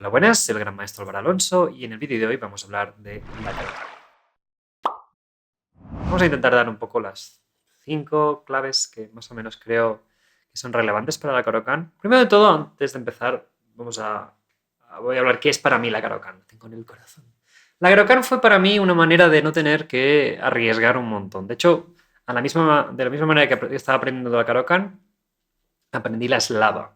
Hola, buenas, soy el gran maestro Álvaro Alonso y en el vídeo de hoy vamos a hablar de la carota. Vamos a intentar dar un poco las 5 claves que más o menos creo que son relevantes para la Caro-Kann. Primero de todo, antes de empezar, voy a hablar qué es para mí la Caro-Kann. Lo tengo en el corazón. La Caro-Kann fue para mí una manera de no tener que arriesgar un montón. De hecho, de la misma manera que estaba aprendiendo la Caro-Kann, aprendí la eslava.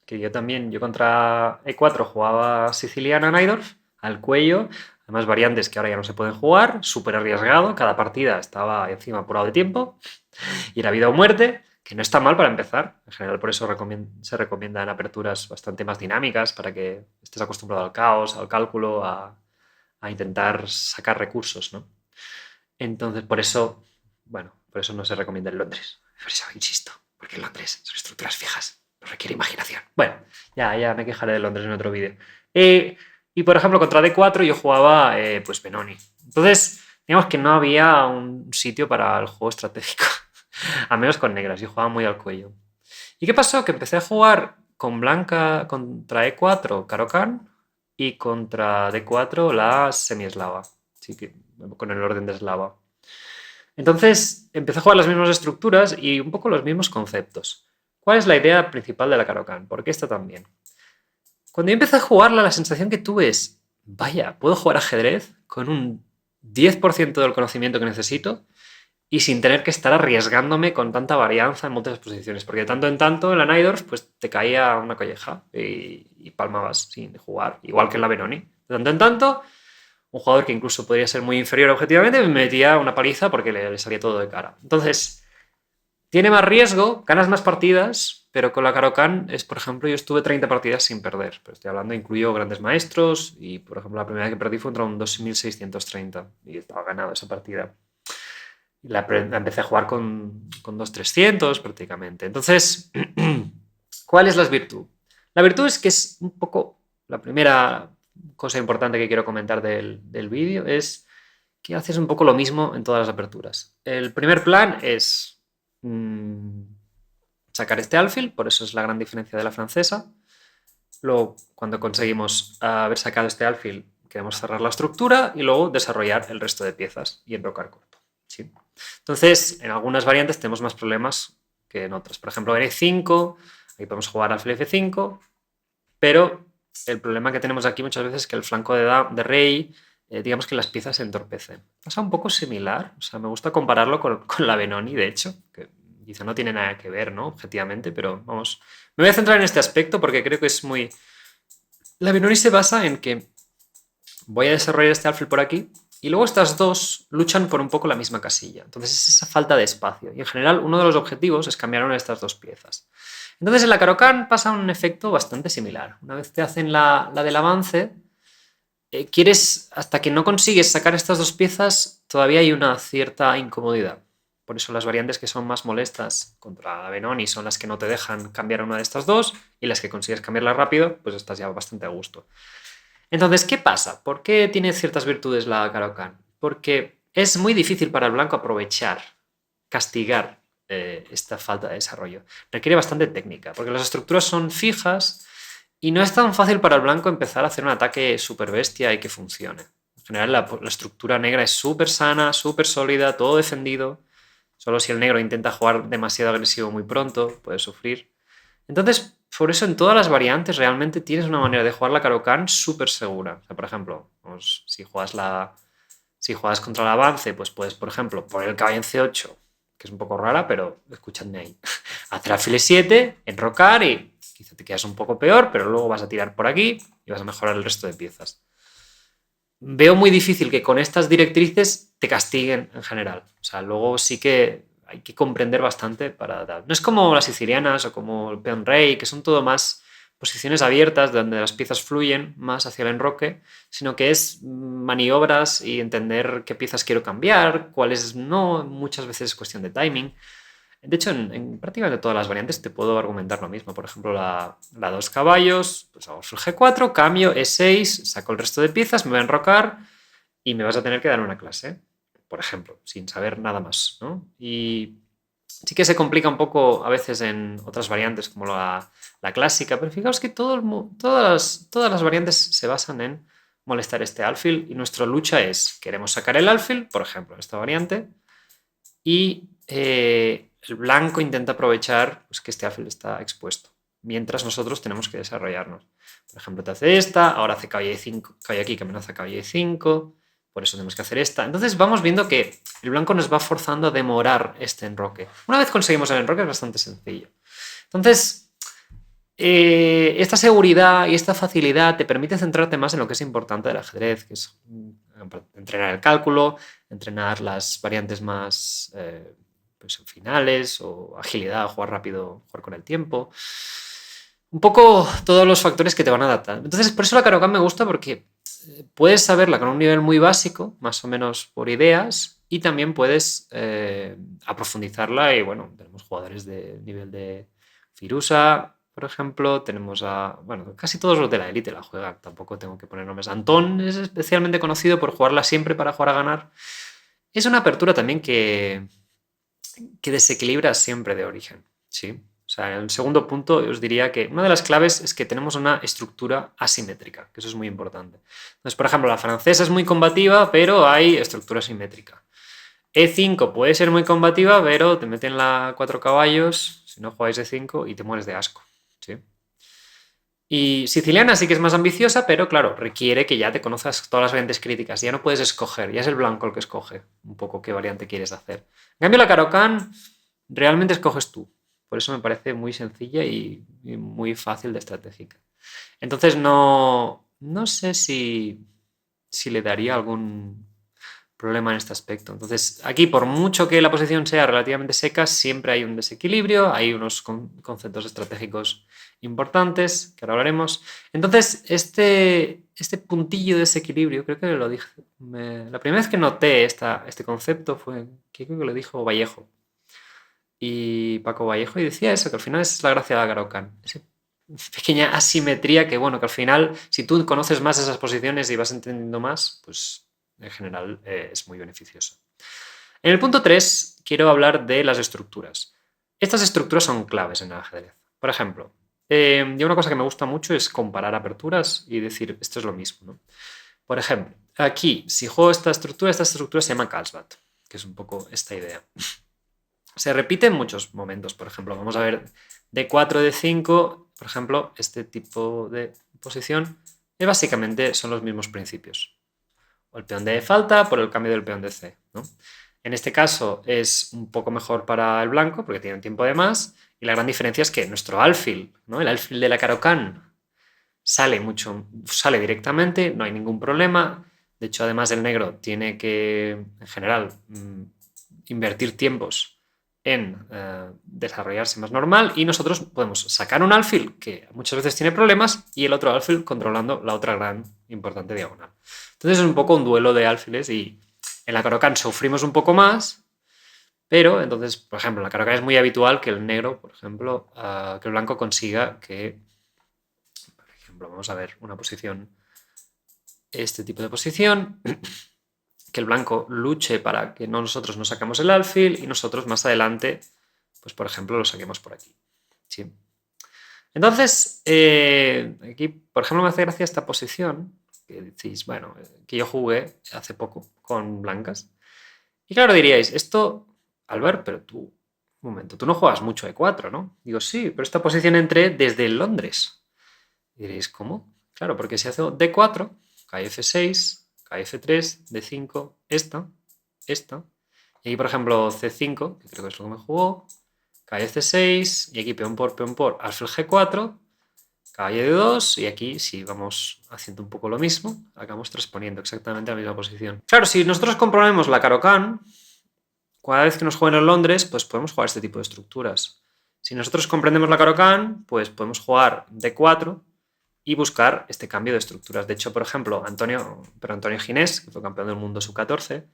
Que yo contra E4 jugaba siciliana Najdorf, al cuello, además variantes que ahora ya no se pueden jugar, súper arriesgado, cada partida estaba encima apurado de tiempo, y era vida o muerte, que no está mal para empezar. En general, por eso se recomiendan aperturas bastante más dinámicas, para que estés acostumbrado al caos, al cálculo, a intentar sacar recursos, ¿no? Entonces, por eso no se recomienda en Londres. Por eso insisto, porque en Londres son estructuras fijas, no requiere imaginación. Bueno, ya me quejaré de Londres en otro vídeo. Y por ejemplo, contra D4 yo jugaba pues Benoni. Entonces, digamos que no había un sitio para el juego estratégico, a menos con negras, yo jugaba muy al cuello. ¿Y qué pasó? Que empecé a jugar con blanca contra E4 Caro-Kann y contra D4 la semieslava. Así que con el orden de eslava. Entonces empecé a jugar las mismas estructuras y un poco los mismos conceptos. ¿Cuál es la idea principal de la Caro-Kann? ¿Por qué está tan bien? Cuando yo empecé a jugarla, la sensación que tuve es, vaya, puedo jugar ajedrez con un 10% del conocimiento que necesito y sin tener que estar arriesgándome con tanta varianza en múltiples posiciones. Porque de tanto en tanto en la Najdorf pues te caía una colleja y palmabas sin jugar, igual que en la Benoni. De tanto en tanto, un jugador que incluso podría ser muy inferior objetivamente me metía una paliza porque le salía todo de cara. Entonces, tiene más riesgo, ganas más partidas, pero con la Caro-Kann es, por ejemplo, yo estuve 30 partidas sin perder. Pero estoy hablando, incluyo grandes maestros y, por ejemplo, la primera vez que perdí fue contra un 2630 y estaba ganado esa partida. La empecé a jugar con 2300 prácticamente. Entonces, ¿cuál es la virtud? La virtud es que es un poco la primera cosa importante que quiero comentar del vídeo es que haces un poco lo mismo en todas las aperturas. El primer plan es mmm, sacar este alfil, por eso es la gran diferencia de la francesa. Luego, cuando conseguimos haber sacado este alfil, queremos cerrar la estructura y luego desarrollar el resto de piezas y enrocar corto. ¿Sí? Entonces, en algunas variantes tenemos más problemas que en otras. Por ejemplo, en E5, aquí podemos jugar alfil F5, pero el problema que tenemos aquí muchas veces es que el flanco de rey, digamos que las piezas se entorpecen. Pasa un poco similar, o sea, me gusta compararlo con la Benoni, de hecho, que quizá no tiene nada que ver, ¿no? Objetivamente, pero vamos. Me voy a centrar en este aspecto porque creo que es muy. La Benoni se basa en que voy a desarrollar este alfil por aquí y luego estas dos luchan por un poco la misma casilla. Entonces es esa falta de espacio. Y en general uno de los objetivos es cambiar una de estas dos piezas. Entonces en la Caro-Kann pasa un efecto bastante similar. Una vez te hacen la del avance, quieres, hasta que no consigues sacar estas dos piezas, todavía hay una cierta incomodidad. Por eso las variantes que son más molestas contra la Benoni son las que no te dejan cambiar una de estas dos y las que consigues cambiarla rápido, pues estás ya bastante a gusto. Entonces, ¿qué pasa? ¿Por qué tiene ciertas virtudes la Caro-Kann? Porque es muy difícil para el blanco aprovechar, castigar esta falta de desarrollo. Requiere bastante técnica, porque las estructuras son fijas y no es tan fácil para el blanco empezar a hacer un ataque súper bestia y que funcione. En general, la estructura negra es súper sana, súper sólida, todo defendido. Solo si el negro intenta jugar demasiado agresivo muy pronto, puede sufrir. Entonces, por eso en todas las variantes realmente tienes una manera de jugar la Caro-Kann súper segura. O sea, por ejemplo, pues, si juegas contra el avance, pues puedes, por ejemplo, poner el caballo en C8, que es un poco rara, pero escúchame ahí. Hacer alfil E7, enrocar y quizá te quedas un poco peor, pero luego vas a tirar por aquí y vas a mejorar el resto de piezas. Veo muy difícil que con estas directrices te castiguen en general. O sea, luego sí que hay que comprender bastante para dar. No es como las sicilianas o como el peón rey, que son todo más posiciones abiertas donde las piezas fluyen más hacia el enroque, sino que es maniobras y entender qué piezas quiero cambiar, cuáles no, muchas veces es cuestión de timing. De hecho, en prácticamente todas las variantes te puedo argumentar lo mismo. Por ejemplo, la 2 caballos, pues hago el G4, cambio, E6, saco el resto de piezas, me voy a enrocar y me vas a tener que dar una clase, por ejemplo, sin saber nada más, ¿no? Y Sí que se complica un poco a veces en otras variantes como la clásica, pero fijaos que todas las variantes se basan en molestar este alfil y nuestra lucha es, queremos sacar el alfil, por ejemplo, en esta variante, y el blanco intenta aprovechar pues, que este alfil está expuesto, mientras nosotros tenemos que desarrollarnos. Por ejemplo, te hace esta, ahora hace caballo E5, caballo aquí que amenaza caballo E5, por eso tenemos que hacer esta. Entonces vamos viendo que el blanco nos va forzando a demorar este enroque. Una vez conseguimos el enroque es bastante sencillo. Entonces, esta seguridad y esta facilidad te permite centrarte más en lo que es importante del ajedrez, que es entrenar el cálculo, entrenar las variantes más pues, finales o agilidad, jugar rápido, jugar con el tiempo. Un poco todos los factores que te van a adaptar. Entonces, por eso la Caro-Kann me gusta porque puedes saberla con un nivel muy básico, más o menos por ideas, y también puedes aprofundizarla. Y bueno, tenemos jugadores de nivel de Firuza, por ejemplo, tenemos bueno, casi todos los de la élite la juegan, tampoco tengo que poner nombres. Antón es especialmente conocido por jugarla siempre para jugar a ganar. Es una apertura también que desequilibra siempre de origen, ¿sí? O sea, en el segundo punto os diría que una de las claves es que tenemos una estructura asimétrica, que eso es muy importante. Entonces, por ejemplo, la francesa es muy combativa, pero hay estructura simétrica. E5 puede ser muy combativa, pero te meten la 4 caballos, si no jugáis E5, y te mueres de asco, ¿sí? Y siciliana sí que es más ambiciosa, pero claro, requiere que ya te conozcas todas las variantes críticas. Ya no puedes escoger, ya es el blanco el que escoge un poco qué variante quieres hacer. En cambio, la Caro-Kann realmente escoges tú. Por eso me parece muy sencilla y muy fácil de estratégica. Entonces no sé si le daría algún problema en este aspecto. Entonces, aquí, por mucho que la posición sea relativamente seca, siempre hay un desequilibrio, hay unos conceptos estratégicos importantes, que ahora hablaremos. Entonces, este puntillo de desequilibrio, creo que lo dije, la primera vez que noté este concepto fue, que creo que lo dijo Vallejo, y Paco Vallejo, y decía eso, que al final es la gracia de la Caro-Kann. Esa pequeña asimetría que, bueno, que al final, si tú conoces más esas posiciones y vas entendiendo más, pues en general es muy beneficioso. En el punto 3 quiero hablar de las estructuras. Estas estructuras son claves en el ajedrez. Por ejemplo, yo una cosa que me gusta mucho es comparar aperturas y decir, esto es lo mismo, ¿no? Por ejemplo, aquí, si juego esta estructura se llama Carlsbad, que es un poco esta idea. Se repite en muchos momentos, por ejemplo, vamos a ver D4, D5, por ejemplo, este tipo de posición, y básicamente son los mismos principios. O el peón de falta por el cambio del peón de C, ¿no? En este caso es un poco mejor para el blanco porque tiene un tiempo de más, y la gran diferencia es que nuestro alfil, ¿no? El alfil de la Caro-Kann sale directamente, no hay ningún problema. De hecho, además el negro tiene que, en general, invertir tiempos en desarrollarse más normal, y nosotros podemos sacar un alfil que muchas veces tiene problemas y el otro alfil controlando la otra gran importante diagonal. Entonces es un poco un duelo de alfiles, y en la Caro-Kann sufrimos un poco más, pero entonces, por ejemplo, en la Caro-Kann es muy habitual que el negro, por ejemplo, que el blanco consiga que, por ejemplo, vamos a ver una posición, este tipo de posición, que el blanco luche para que nosotros no sacamos el alfil y nosotros más adelante, pues por ejemplo, lo saquemos por aquí. ¿Sí? Entonces, aquí, por ejemplo, me hace gracia esta posición, que decís, bueno, que yo jugué hace poco con blancas. Y claro, diríais, esto, Albert, pero tú, un momento, tú no juegas mucho E4, ¿no? Digo, sí, pero esta posición entré desde Londres. Y diréis, ¿cómo? Claro, porque si hace D4, cae F6, F3, D5, esta, y aquí, por ejemplo, C5, que creo que es lo que me jugó, caballo C6, y aquí peón por, alfil G4, caballo D2, y aquí si vamos haciendo un poco lo mismo, acabamos transponiendo exactamente la misma posición. Claro, si nosotros comprobamos la Caro-Kann, cada vez que nos jueguen en Londres, pues podemos jugar este tipo de estructuras. Si nosotros comprendemos la Caro-Kann, pues podemos jugar D4 y buscar este cambio de estructuras. De hecho, por ejemplo, Antonio Ginés, que fue campeón del mundo sub-14,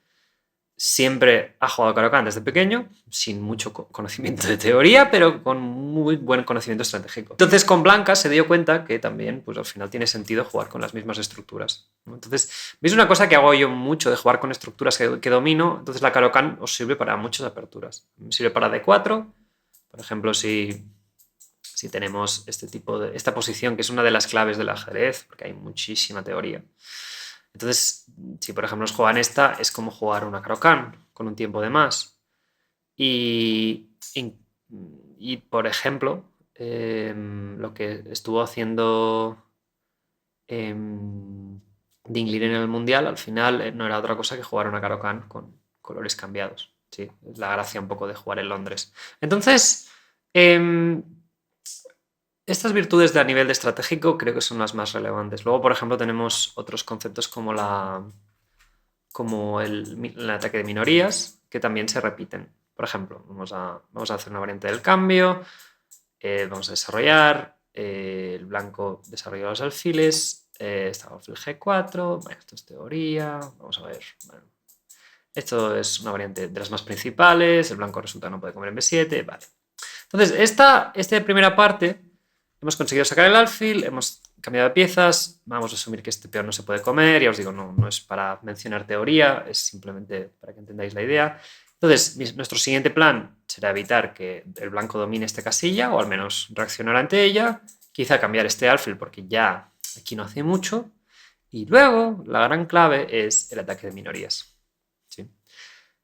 siempre ha jugado Caro-Kann desde pequeño, sin mucho conocimiento de teoría, pero con muy buen conocimiento estratégico. Entonces, con Blanca se dio cuenta que también, pues al final tiene sentido jugar con las mismas estructuras, ¿no? Entonces, ¿veis una cosa que hago yo mucho de jugar con estructuras que domino? Entonces, la Caro-Kann os sirve para muchas aperturas. Me sirve para D4, por ejemplo, si tenemos esta posición, que es una de las claves del ajedrez, porque hay muchísima teoría. Entonces, si por ejemplo nos juegan esta, es como jugar una Caro-Kann con un tiempo de más. Y por ejemplo, lo que estuvo haciendo Dingley en el Mundial, al final no era otra cosa que jugar una Caro-Kann con colores cambiados. Sí, es la gracia un poco de jugar en Londres. Entonces, estas virtudes a nivel de estratégico creo que son las más relevantes. Luego, por ejemplo, tenemos otros conceptos como el ataque de minorías, que también se repiten. Por ejemplo, vamos a hacer una variante del cambio, vamos a desarrollar, el blanco desarrolla los alfiles, está el alfil G4, bueno, esto es teoría, vamos a ver, bueno, esto es una variante de las más principales, el blanco resulta no puede comer en B7, vale. Entonces, esta primera parte, hemos conseguido sacar el alfil, hemos cambiado de piezas, vamos a asumir que este peón no se puede comer, ya os digo, no es para mencionar teoría, es simplemente para que entendáis la idea. Entonces, nuestro siguiente plan será evitar que el blanco domine esta casilla, o al menos reaccionar ante ella, quizá cambiar este alfil porque ya aquí no hace mucho, y luego la gran clave es el ataque de minorías. ¿Sí?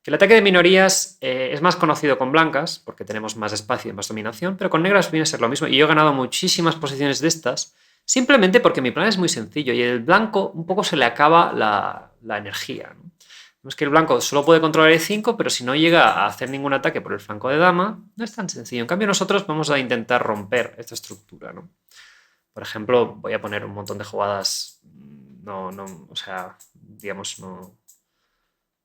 Que el ataque de minorías es más conocido con blancas, porque tenemos más espacio y más dominación, pero con negras viene a ser lo mismo. Y yo he ganado muchísimas posiciones de estas, simplemente porque mi plan es muy sencillo y el blanco un poco se le acaba la energía, ¿no? Vemos que el blanco solo puede controlar E5, pero si no llega a hacer ningún ataque por el flanco de dama, no es tan sencillo. En cambio, nosotros vamos a intentar romper esta estructura, ¿no? Por ejemplo, voy a poner un montón de jugadas, o sea, digamos, no...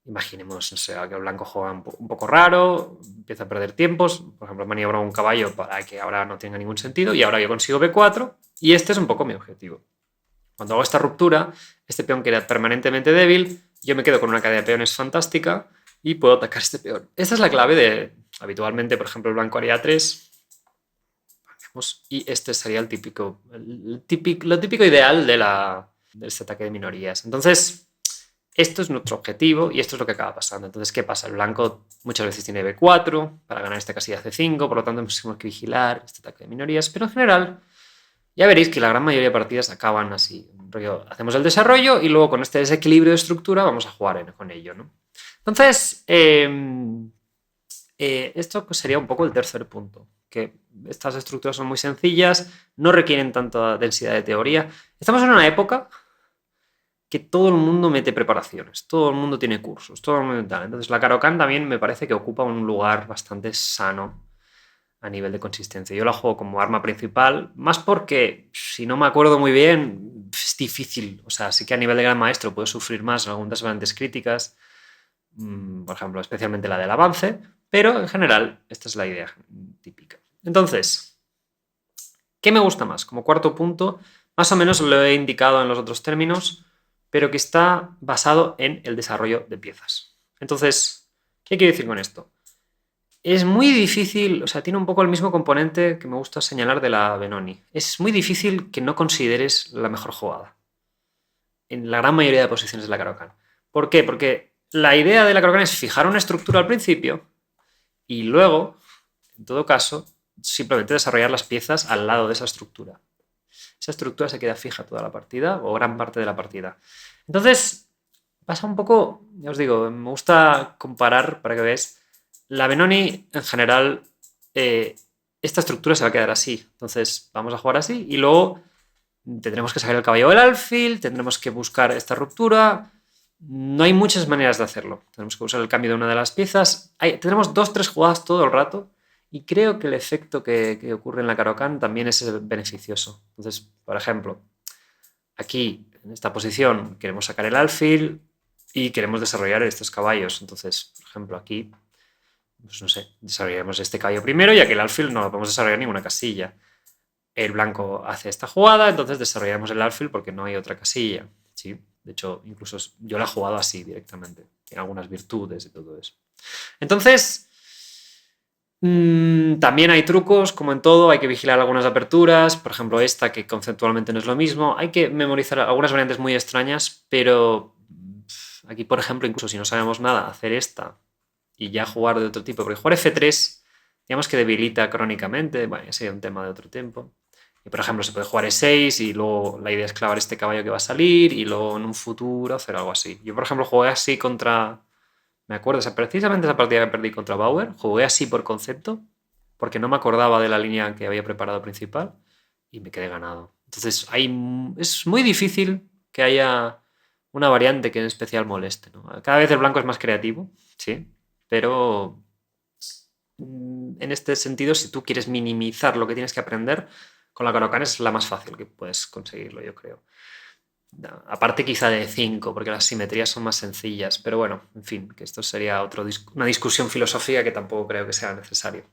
Imaginemos, no sé, que el blanco juega un poco raro, empieza a perder tiempos, por ejemplo, maniobra un caballo para que ahora no tenga ningún sentido y ahora yo consigo B4 y este es un poco mi objetivo. Cuando hago esta ruptura, este peón queda permanentemente débil, yo me quedo con una cadena de peones fantástica y puedo atacar este peón. Esta es la clave de, habitualmente, por ejemplo, el blanco haría 3 y este sería lo típico ideal de este ataque de minorías. Entonces, esto es nuestro objetivo y esto es lo que acaba pasando. Entonces, ¿qué pasa? El blanco muchas veces tiene B4 para ganar esta casilla C5, por lo tanto tenemos que vigilar este ataque de minorías, pero en general ya veréis que la gran mayoría de partidas acaban así. Hacemos el desarrollo y luego con este desequilibrio de estructura vamos a jugar con ello, ¿no? Entonces, esto sería un poco el tercer punto, que estas estructuras son muy sencillas, no requieren tanta densidad de teoría. Estamos en una época que todo el mundo mete preparaciones, todo el mundo tiene cursos, todo el mundo tal. Entonces la Caro-Kann también me parece que ocupa un lugar bastante sano a nivel de consistencia. Yo la juego como arma principal, más porque, si no me acuerdo muy bien, es difícil. O sea, sí que a nivel de gran maestro puedo sufrir más en algunas variantes críticas, por ejemplo, especialmente la del avance, pero en general esta es la idea típica. Entonces, ¿qué me gusta más? Como cuarto punto, más o menos lo he indicado en los otros términos, pero que está basado en el desarrollo de piezas. Entonces, ¿qué quiero decir con esto? Es muy difícil, o sea, tiene un poco el mismo componente que me gusta señalar de la Benoni. Es muy difícil que no consideres la mejor jugada en la gran mayoría de posiciones de la Caro-Kann. ¿Por qué? Porque la idea de la Caro-Kann es fijar una estructura al principio y luego, en todo caso, simplemente desarrollar las piezas al lado de esa estructura. Esa estructura se queda fija toda la partida o gran parte de la partida. Entonces, pasa un poco, ya os digo, me gusta comparar para que veáis. La Benoni, en general, esta estructura se va a quedar así. Entonces, vamos a jugar así y luego tendremos que sacar el caballo del alfil, tendremos que buscar esta ruptura. No hay muchas maneras de hacerlo. Tenemos que usar el cambio de una de las piezas. Tendremos 2-3 jugadas todo el rato. Y creo que el efecto que ocurre en la Caro-Kann también es beneficioso. Entonces, por ejemplo, aquí, en esta posición, queremos sacar el alfil y queremos desarrollar estos caballos. Entonces, por ejemplo, aquí, pues no sé, desarrollaremos este caballo primero y aquí el alfil no lo podemos desarrollar en ninguna casilla. El blanco hace esta jugada, entonces desarrollamos el alfil porque no hay otra casilla. ¿Sí? De hecho, incluso yo la he jugado así directamente. Tiene algunas virtudes y todo eso. Entonces, también hay trucos, como en todo, hay que vigilar algunas aperturas, por ejemplo esta que conceptualmente no es lo mismo, hay que memorizar algunas variantes muy extrañas, pero aquí, por ejemplo, incluso si no sabemos nada, hacer esta y ya jugar de otro tipo, porque jugar F3, digamos que debilita crónicamente, bueno, ya sería un tema de otro tiempo. Y por ejemplo, se puede jugar E6 y luego la idea es clavar este caballo que va a salir y luego en un futuro hacer algo así. Yo, por ejemplo, jugué así contra... Me acuerdo, precisamente esa partida que perdí contra Bauer, jugué así por concepto, porque no me acordaba de la línea que había preparado principal y me quedé ganado. Entonces, es muy difícil que haya una variante que en especial moleste, ¿no? Cada vez el blanco es más creativo, sí, pero en este sentido, si tú quieres minimizar lo que tienes que aprender, con la Caro-Kann es la más fácil que puedes conseguirlo, yo creo. Aparte quizá de 5, porque las simetrías son más sencillas. Pero bueno, en fin, que esto sería una discusión filosófica que tampoco creo que sea necesario.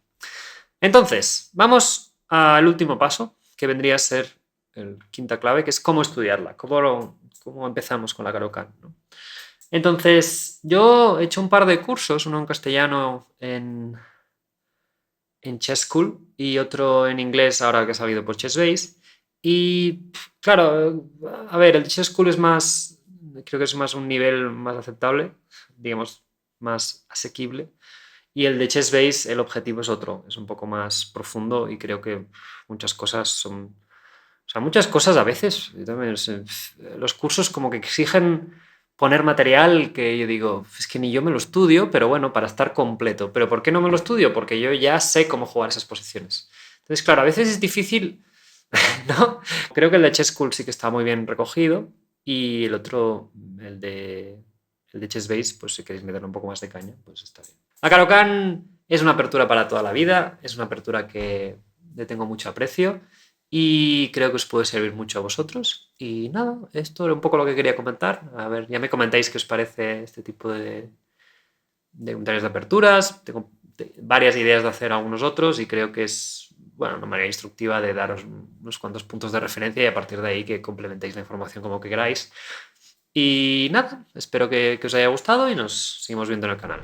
Entonces, vamos al último paso, que vendría a ser el quinta clave, que es cómo estudiarla, cómo empezamos con la Caro-Kann, ¿no? Entonces, yo he hecho un par de cursos, uno en castellano en Chess School y otro en inglés ahora que ha salido por Chessbase. Y claro, a ver, el Chess School es más, creo que es más un nivel más aceptable, digamos, más asequible. Y el de Chessbase, el objetivo es otro, es un poco más profundo y creo que muchas cosas son... O sea, muchas cosas a veces, yo también, los cursos como que exigen poner material que yo digo, es que ni yo me lo estudio, pero bueno, para estar completo. ¿Pero por qué no me lo estudio? Porque yo ya sé cómo jugar esas posiciones. Entonces, claro, a veces es difícil, ¿no? Creo que el de Chess School sí que está muy bien recogido y el otro, el de Chessbase, pues si queréis meterle un poco más de caña, pues está bien. La Caro-Kann es una apertura para toda la vida, es una apertura que le tengo mucho aprecio y creo que os puede servir mucho a vosotros. Y nada, esto era un poco lo que quería comentar. A ver, ya me comentáis qué os parece este tipo de comentarios de aperturas. Tengo varias ideas de hacer algunos otros y creo que es, bueno, una manera instructiva de daros unos cuantos puntos de referencia y a partir de ahí que complementéis la información como que queráis. Y nada, espero que os haya gustado y nos seguimos viendo en el canal.